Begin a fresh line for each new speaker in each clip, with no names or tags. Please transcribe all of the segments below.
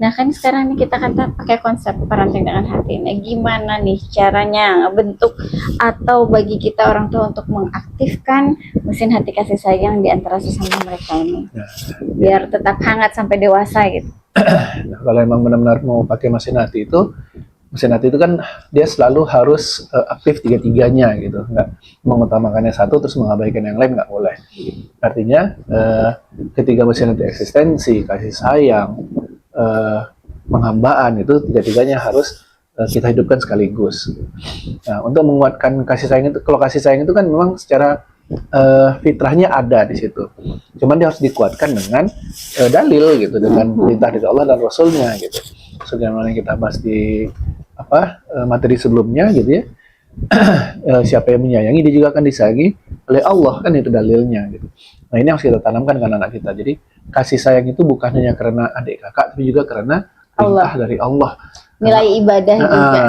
Nah kan sekarang nih kita kata pakai konsep parenting dengan hati. Nah gimana nih caranya bentuk atau bagi kita orang tua untuk mengaktifkan mesin hati kasih sayang di antara sesama mereka ini, biar tetap hangat sampai dewasa gitu.
Nah, kalau emang benar-benar mau pakai mesin hati itu kan dia selalu harus aktif tiga-tiganya gitu, nggak mengutamakannya satu terus mengabaikan yang lain, nggak boleh. Artinya ketika mesin hati eksistensi, kasih sayang, penghambaan, itu tiga-tiganya harus kita hidupkan sekaligus. Nah, untuk menguatkan kasih sayang itu, kalau kasih sayang itu kan memang secara fitrahnya ada di situ, cuman dia harus dikuatkan dengan dalil gitu, dengan perintah dari Allah dan Rasulnya gitu. Sebagaimana kita bahas di materi sebelumnya gitu ya. Siapa yang menyayangi dia juga akan disayangi oleh Allah, kan itu dalilnya gitu. Nah ini harus kita tanamkan ke anak kita. Jadi kasih sayang itu bukan hanya karena adik kakak, tapi juga karena perintah dari Allah.
Nilai ibadah juga.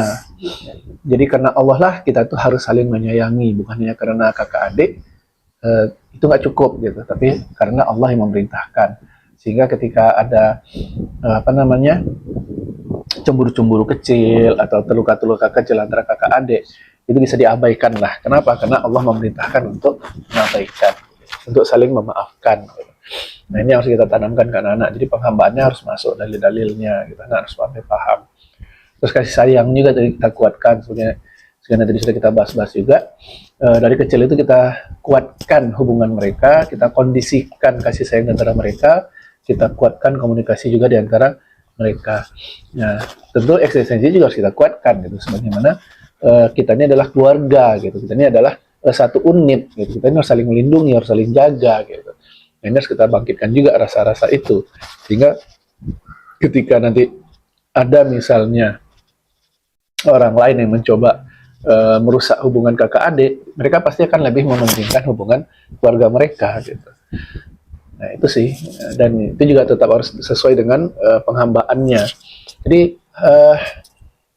Jadi karena Allah lah kita tuh harus saling menyayangi, bukan hanya karena kakak adik. Itu nggak cukup gitu, tapi karena Allah yang memerintahkan. Sehingga ketika ada cemburu-cemburu kecil atau terluka-terluka kecil antara kakak adik, itu bisa diabaikan lah. Kenapa? Karena Allah memerintahkan untuk mengabaikan, untuk saling memaafkan. Nah ini harus kita tanamkan ke anak-anak. Jadi penghambaannya harus masuk dalil-dalilnya, kita harus paham. Terus kasih sayang juga tadi kita kuatkan. Sebenarnya tadi sudah kita bahas-bahas juga. Dari kecil itu kita kuatkan hubungan mereka, kita kondisikan kasih sayang antara mereka, kita kuatkan komunikasi juga di antara mereka. Nah, tentu eksistensi juga harus kita kuatkan gitu. Sebagaimana kita ini adalah keluarga gitu. Kita ini adalah satu unit gitu. Kita ini harus saling melindungi, harus saling jaga gitu. Nah, ini harus kita bangkitkan juga rasa-rasa itu. Sehingga ketika nanti ada misalnya orang lain yang mencoba merusak hubungan kakak adik, mereka pasti akan lebih mementingkan hubungan keluarga mereka gitu. Nah itu sih, dan itu juga tetap harus sesuai dengan penghambaannya. Jadi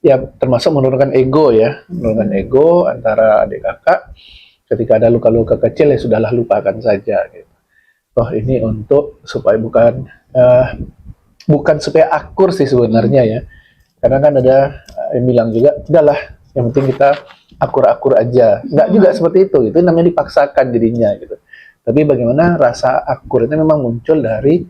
ya termasuk menurunkan ego ya, menurunkan ego antara adik kakak. Ketika ada luka-luka kecil ya sudahlah, lupakan saja gitu. Toh ini untuk supaya bukan supaya akur sih sebenarnya ya. Karena kan ada yang bilang juga, udahlah yang penting kita akur-akur aja. Nggak juga seperti itu namanya dipaksakan dirinya gitu. Tapi bagaimana rasa akur itu memang muncul dari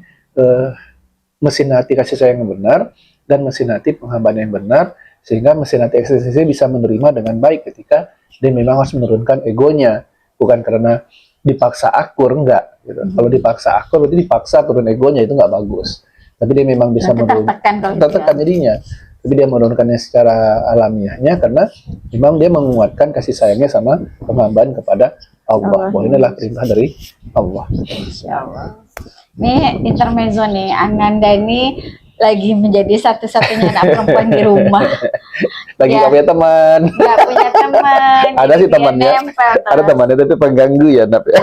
mesin hati kasih sayang yang benar dan mesin hati penghambaan yang benar, sehingga mesin hati eksistensi bisa menerima dengan baik ketika dia memang harus menurunkan egonya, bukan karena dipaksa akur, enggak gitu. Kalau dipaksa akur berarti dipaksa turun egonya, itu nggak bagus. Tapi dia memang bisa menurunkan, tertekan jadinya. Tapi dia menurunkannya secara alamiahnya karena memang dia menguatkan kasih sayangnya sama penghambaan kepada Allah. Bahwa inilah perintah dari Allah.
Insyaallah. Nih intermezzo nih, Ananda ini lagi menjadi satu-satunya anak perempuan di rumah.
Lagi nggak punya teman.
Nggak punya teman.
Ada sih temannya. Ada temannya tapi pengganggu ya, Nap ya.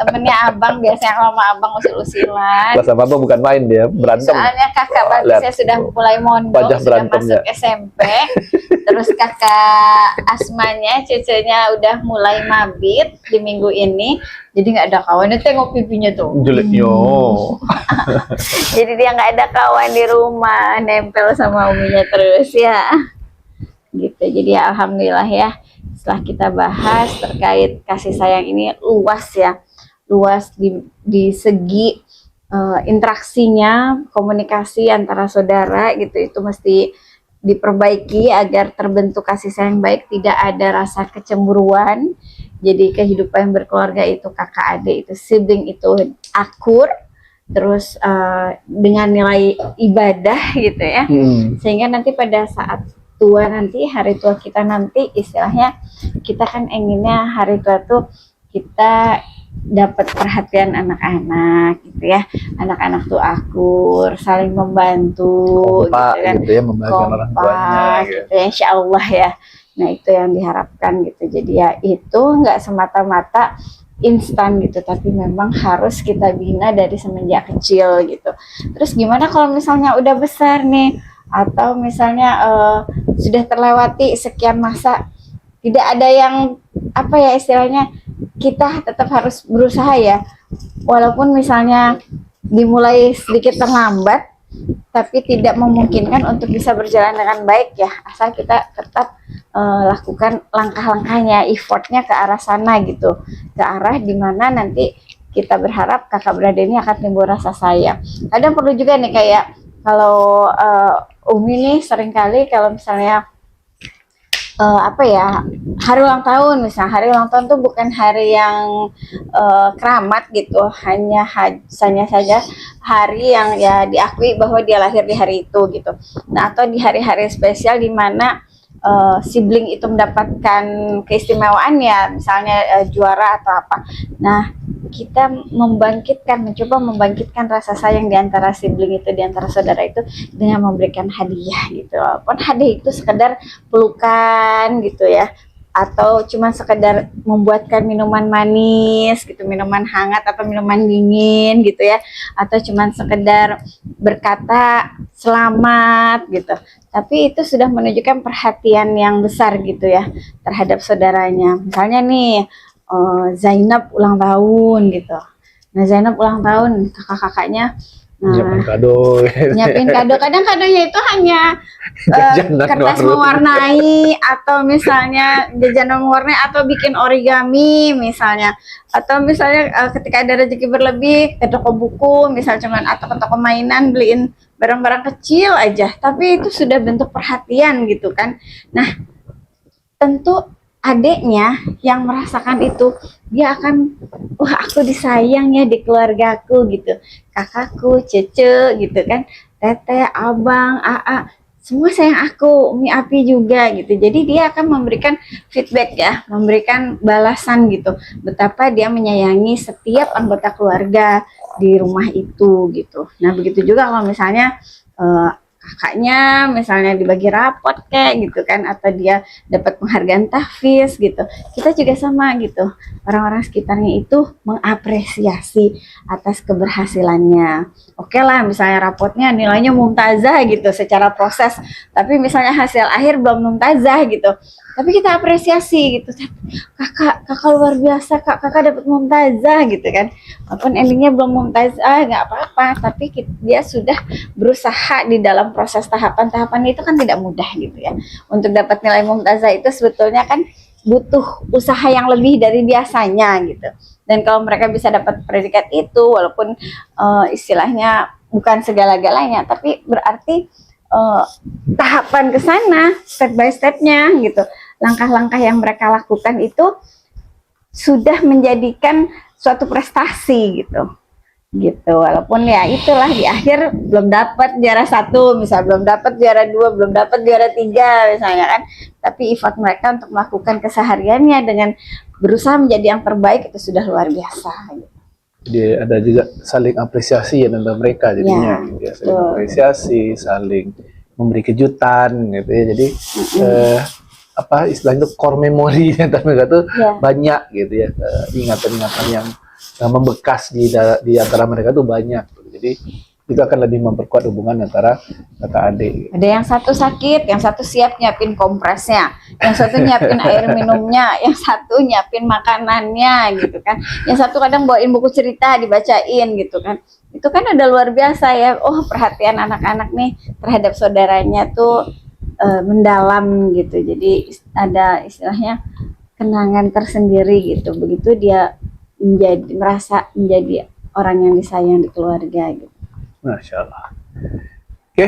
Temennya abang, biasanya kalau sama abang usil-usilan.
Kelas sama abang bukan main, dia berantem.
Soalnya kakak Batisnya sudah mulai mondok, sudah masuk SMP. Terus kakak Asmanya, cucunya udah mulai mabit di minggu ini. Jadi nggak ada kawan, tengok pipinya tuh.
Julidnya.
Jadi dia nggak ada kawan di rumah, nempel sama uminya terus ya. Gitu. Jadi ya, alhamdulillah ya. Setelah kita bahas terkait kasih sayang ini luas ya, luas di segi interaksinya, komunikasi antara saudara gitu, itu mesti diperbaiki agar terbentuk kasih sayang baik, tidak ada rasa kecemburuan. Jadi kehidupan berkeluarga itu kakak adik itu sibling itu akur, terus dengan nilai ibadah gitu ya, sehingga nanti pada saat tua nanti, hari tua kita nanti, istilahnya kita kan inginnya hari tua tuh kita dapat perhatian anak-anak gitu ya, anak-anak tuh akur, saling membantu,
kompak,
gitu kan,
gitu ya, membahagiakan orang tuanya
gitu ya, insya Allah ya. Nah itu yang diharapkan gitu. Jadi ya itu nggak semata-mata instan gitu, tapi memang harus kita bina dari semenjak kecil gitu. Terus gimana kalau misalnya udah besar nih, atau misalnya sudah terlewati sekian masa, tidak ada yang apa ya istilahnya, kita tetap harus berusaha ya, walaupun misalnya dimulai sedikit terlambat, tapi tidak memungkinkan untuk bisa berjalan dengan baik ya, asal kita tetap lakukan langkah-langkahnya, effortnya ke arah sana gitu, ke arah dimana nanti kita berharap kakak beradik ini akan timbul rasa sayang. Kadang perlu juga nih kayak kalau Umi nih seringkali kalau misalnya apa ya, hari ulang tahun misalnya, hari ulang tahun tuh bukan hari yang keramat gitu, hanya saja hari yang ya diakui bahwa dia lahir di hari itu gitu. Nah, atau di hari-hari spesial di mana sibling itu mendapatkan keistimewaan ya, misalnya juara atau apa. Nah, kita mencoba membangkitkan rasa sayang di antara sibling itu, di antara saudara itu dengan memberikan hadiah gitu. Walaupun hadiah itu sekedar pelukan gitu ya, atau cuma sekedar membuatkan minuman manis gitu, minuman hangat atau minuman dingin gitu ya, atau cuma sekedar berkata selamat gitu. Tapi itu sudah menunjukkan perhatian yang besar gitu ya terhadap saudaranya. Misalnya nih Zainab ulang tahun gitu. Nah, Zainab ulang tahun, kakak-kakaknya
Nyiapin kado.
nyiapin kado. Kadang kadonya itu hanya
Jajanan
kertas
baru.
mewarnai, atau misalnya jajanan mewarnai, atau bikin origami misalnya, atau misalnya ketika ada rezeki berlebih ke toko buku misal cuman, atau ke toko mainan beliin barang-barang kecil aja, tapi itu sudah bentuk perhatian gitu kan. Nah, tentu adiknya yang merasakan itu, dia akan, wah aku disayang ya di keluargaku gitu, kakakku, cece gitu kan, teteh, abang, aa, semua sayang aku, Umi Api juga gitu. Jadi dia akan memberikan feedback ya, memberikan balasan gitu, betapa dia menyayangi setiap anggota keluarga di rumah itu gitu. Nah, begitu juga kalau misalnya kakaknya misalnya dibagi rapot kayak gitu kan, atau dia dapat penghargaan tahfiz gitu, kita juga sama gitu, orang-orang sekitarnya itu mengapresiasi atas keberhasilannya. Oke lah, misalnya rapotnya nilainya mumtazah gitu secara proses, tapi misalnya hasil akhir belum mumtazah gitu, tapi kita apresiasi gitu, kakak luar biasa, kakak dapat mumtazah gitu kan, walaupun endingnya belum mumtazah nggak apa-apa, tapi dia sudah berusaha di dalam proses tahapan-tahapan itu kan tidak mudah gitu ya. Untuk dapat nilai mumtazah itu sebetulnya kan butuh usaha yang lebih dari biasanya gitu. Dan kalau mereka bisa dapat predikat itu, walaupun istilahnya bukan segala-galanya, tapi berarti tahapan ke sana, step by stepnya gitu, langkah-langkah yang mereka lakukan itu sudah menjadikan suatu prestasi gitu. Walaupun ya itulah di akhir belum dapat juara 1, misal belum dapat juara 2, belum dapat juara 3 misalnya kan, tapi effort mereka untuk melakukan kesehariannya dengan berusaha menjadi yang terbaik itu sudah luar biasa gitu.
Jadi ada juga saling apresiasi ya antara mereka jadinya,
Ya,
gitu ya. Saling apresiasi, saling memberi kejutan gitu ya. Jadi apa istilahnya itu, core memory antara mereka tuh banyak gitu ya, ingatan-ingatan yang membekas di antara mereka tuh banyak. Jadi itu akan lebih memperkuat hubungan antara kakak adik.
Ada yang satu sakit, yang satu siap nyiapin kompresnya, yang satu nyiapin air minumnya, yang satu nyiapin makanannya gitu kan, yang satu kadang bawain buku cerita dibacain gitu kan. Itu kan udah luar biasa ya. Oh, perhatian anak-anak nih terhadap saudaranya tuh mendalam gitu. Jadi ada istilahnya kenangan tersendiri gitu. Begitu dia merasa menjadi orang yang disayang di keluarga gitu.
Masya Allah. Oke,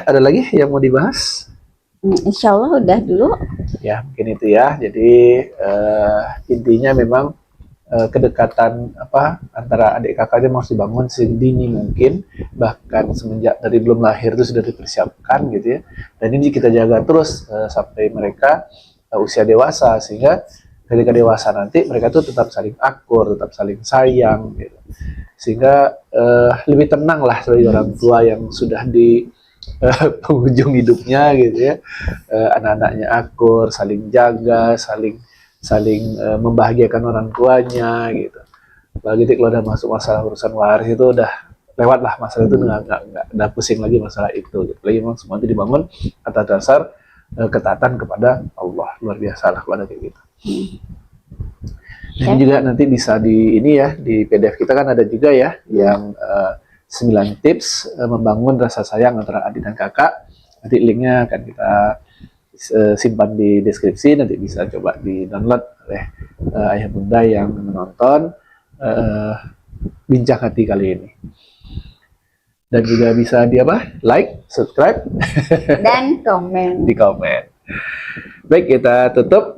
ada lagi yang mau dibahas?
Insya Allah udah dulu.
Ya, mungkin itu ya. Jadi intinya memang kedekatan antara adik kakaknya harus dibangun sedini mungkin, bahkan semenjak dari belum lahir itu sudah dipersiapkan gitu ya. Dan ini kita jaga terus sampai mereka usia dewasa, sehingga ketika dewasa nanti mereka tuh tetap saling akur, tetap saling sayang gitu. Sehingga lebih tenang lah sebagai orang tua yang sudah di penghujung hidupnya gitu ya. Anak-anaknya akur, saling jaga, saling membahagiakan orang tuanya gitu. Apalagi kalau udah masuk masalah urusan waris itu udah lewat lah masalah itu, nggak pusing lagi masalah itu gitu. Lagi memang semua itu dibangun atas dasar ketaatan kepada Allah. Luar biasa lah kalau ada kayak gitu. Ini juga nanti bisa di PDF kita kan ada juga ya yang 9 tips membangun rasa sayang antara adik dan kakak. Nanti linknya akan kita simpan di deskripsi, nanti bisa coba di-download oleh ayah bunda yang menonton bincang hati kali ini. Dan juga bisa di apa? Like, subscribe,
Dan komen.
di komen. Baik, kita tutup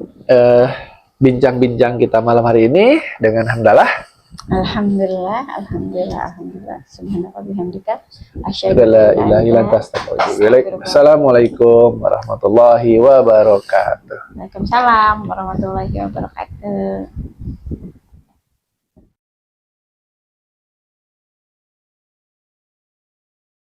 bincang-bincang kita malam hari ini dengan hamdalah.
Alhamdulillah, alhamdulillah, alhamdulillah. Subhanallah bihamdika. Asyhadu
La
an
ilaha illa anta astaghfiruka wa atubu ilaik. Assalamualaikum warahmatullahi wabarakatuh.
Waalaikumsalam warahmatullahi wabarakatuh.